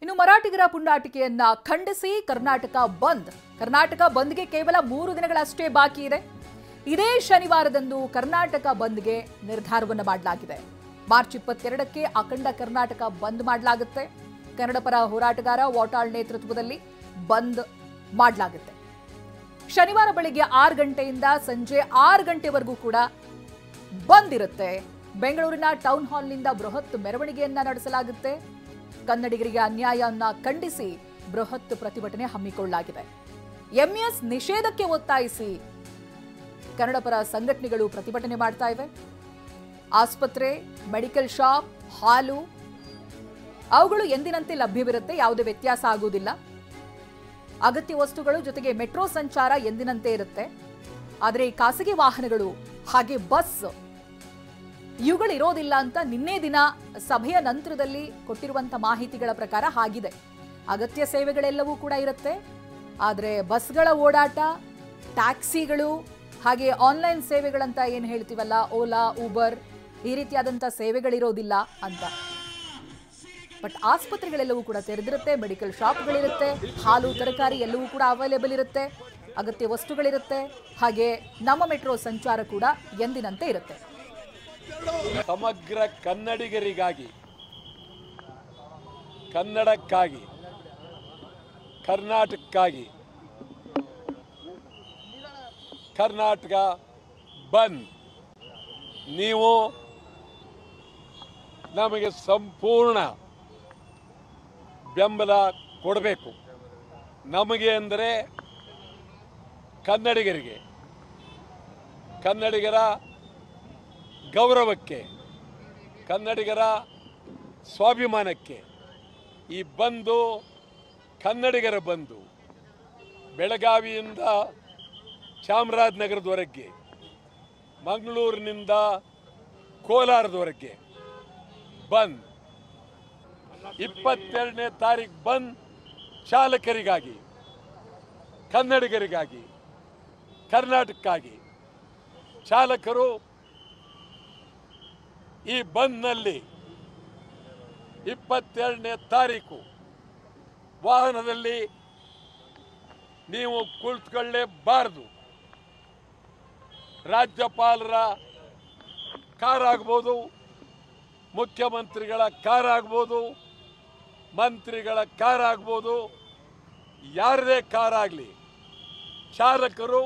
ಇನ್ನು ಮರಾಠಿಗರ ಪುಂಡಾಟಿಕೆಯನ್ನ ಖಂಡಿಸಿ ಕರ್ನಾಟಕ ಬಂದ್ಗೆ ಕೇವಲ 3 ದಿನಗಳಷ್ಟೇ ಬಾಕಿ ಇದೆ. ಇದೇ ಶನಿವಾರದಂದು ಕರ್ನಾಟಕ ಬಂದ್ಗೆ ನಿರ್ಧಾರವನ್ನು ಮಾಡಲಾಗಿದೆ. ಮಾರ್ಚ್ 22ಕ್ಕೆ ಅಖಂಡ ಕರ್ನಾಟಕ ಬಂದ್ ಮಾಡಲಾಗುತ್ತೆ. ಕನ್ನಡ ಪರ ಹೋರಾಟಗಾರ ವಾಟಾಳ್ ನೇತೃತ್ವದಲ್ಲಿ ಬಂದ್ ಮಾಡಲಾಗುತ್ತೆ. ಶನಿವಾರ ಬೆಳಿಗ್ಗೆ 6 ಗಂಟೆಯಿಂದ ಸಂಜೆ 6 ಗಂಟೆವರೆಗೂ ಕೂಡ ಬಂದ್ ಇರುತ್ತೆ. ಬೆಂಗಳೂರಿನ ಟೌನ್ ಹಾಲ್ನಿಂದ ಬೃಹತ್ ಮೆರವಣಿಗೆಯನ್ನ ನಡೆಸಲಾಗುತ್ತೆ. ಕನ್ನಡಿಗರಿಗೆ ಅನ್ಯಾಯವನ್ನ ಖಂಡಿಸಿ ಬೃಹತ್ ಪ್ರತಿಭಟನೆ ಹಮ್ಮಿಕೊಳ್ಳಲಾಗಿದೆ. ಎಂಎಸ್ ನಿಷೇಧಕ್ಕೆ ಒತ್ತಾಯಿಸಿ ಕನ್ನಡ ಪರ ಸಂಘಟನೆಗಳು ಪ್ರತಿಭಟನೆ ಮಾಡ್ತಾ ಇವೆ. ಆಸ್ಪತ್ರೆ, ಮೆಡಿಕಲ್ ಶಾಪ್, ಹಾಲು ಅವುಗಳು ಎಂದಿನಂತೆ ಲಭ್ಯವಿರುತ್ತೆ. ಯಾವುದೇ ವ್ಯತ್ಯಾಸ ಆಗುವುದಿಲ್ಲ. ಅಗತ್ಯ ವಸ್ತುಗಳು ಜೊತೆಗೆ ಮೆಟ್ರೋ ಸಂಚಾರ ಎಂದಿನಂತೆ ಇರುತ್ತೆ. ಆದರೆ ಖಾಸಗಿ ವಾಹನಗಳು ಹಾಗೆ ಬಸ್ ಇವುಗಳು ಇರೋದಿಲ್ಲ ಅಂತ ನಿನ್ನೆ ದಿನ ಸಭೆಯ ನಂತರದಲ್ಲಿ ಕೊಟ್ಟಿರುವಂತಹ ಮಾಹಿತಿಗಳ ಪ್ರಕಾರ ಆಗಿದೆ. ಅಗತ್ಯ ಸೇವೆಗಳೆಲ್ಲವೂ ಕೂಡ ಇರುತ್ತೆ. ಆದರೆ ಬಸ್ಗಳ ಓಡಾಟ, ಟ್ಯಾಕ್ಸಿಗಳು ಹಾಗೆ ಆನ್ಲೈನ್ ಸೇವೆಗಳಂತ ಏನು ಹೇಳ್ತೀವಲ್ಲ, ಓಲಾ, ಊಬರ್ ಈ ರೀತಿಯಾದಂಥ ಸೇವೆಗಳಿರೋದಿಲ್ಲ ಅಂತ. ಬಟ್ ಆಸ್ಪತ್ರೆಗಳೆಲ್ಲವೂ ಕೂಡ ತೆರೆದಿರುತ್ತೆ, ಮೆಡಿಕಲ್ ಶಾಪ್ಗಳಿರುತ್ತೆ, ಹಾಲು ತರಕಾರಿ ಎಲ್ಲವೂ ಕೂಡ ಅವೈಲೇಬಲ್ ಇರುತ್ತೆ, ಅಗತ್ಯ ವಸ್ತುಗಳಿರುತ್ತೆ, ಹಾಗೆ ನಮ್ಮ ಮೆಟ್ರೋ ಸಂಚಾರ ಕೂಡ ಎಂದಿನಂತೆ ಇರುತ್ತೆ. ಸಮಗ್ರ ಕನ್ನಡಿಗರಿಗಾಗಿ, ಕನ್ನಡಕ್ಕಾಗಿ, ಕರ್ನಾಟಕಕ್ಕಾಗಿ ಕರ್ನಾಟಕ ಬಂದ್. ನೀವು ನಮಗೆ ಸಂಪೂರ್ಣ ಬೆಂಬಲ ಕೊಡಬೇಕು. ನಮಗೆ ಅಂದರೆ ಕನ್ನಡಿಗರಿಗೆ, ಕನ್ನಡಿಗರ ಗೌರವಕ್ಕೆ, ಕನ್ನಡಿಗರ ಸ್ವಾಭಿಮಾನಕ್ಕೆ ಈ ಬಂದು ಕನ್ನಡಿಗರ ಬಂದು. ಬೆಳಗಾವಿಯಿಂದ ಚಾಮರಾಜನಗರದವರೆಗೆ, ಮಂಗಳೂರಿನಿಂದ ಕೋಲಾರದವರೆಗೆ ಬಂದ್. 22ನೇ ತಾರೀಕು ಬಂದ್ ಚಾಲಕರಿಗಾಗಿ, ಕನ್ನಡಿಗರಿಗಾಗಿ, ಕರ್ನಾಟಕಕ್ಕಾಗಿ. ಚಾಲಕರು ಈ ಬಂದ್ನಲ್ಲಿ 22ನೇ ತಾರೀಕು ವಾಹನದಲ್ಲಿ ನೀವು ಕುಳಿತುಕೊಳ್ಳಲೇಬಾರದು. ರಾಜ್ಯಪಾಲರ ಕಾರ್ ಆಗ್ಬೋದು, ಮುಖ್ಯಮಂತ್ರಿಗಳ ಕಾರ್ ಆಗ್ಬೋದು, ಮಂತ್ರಿಗಳ ಕಾರ್ ಆಗ್ಬೋದು, ಯಾರದೇ ಕಾರ್ ಆಗಲಿ, ಚಾಲಕರು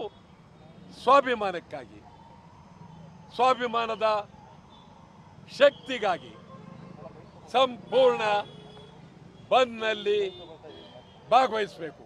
ಸ್ವಾಭಿಮಾನಕ್ಕಾಗಿ, ಸ್ವಾಭಿಮಾನದ ಶಕ್ತಿಗಾಗಿ ಸಂಪೂರ್ಣ ಬಂದ್ನಲ್ಲಿ ಭಾಗವಹಿಸಬೇಕು.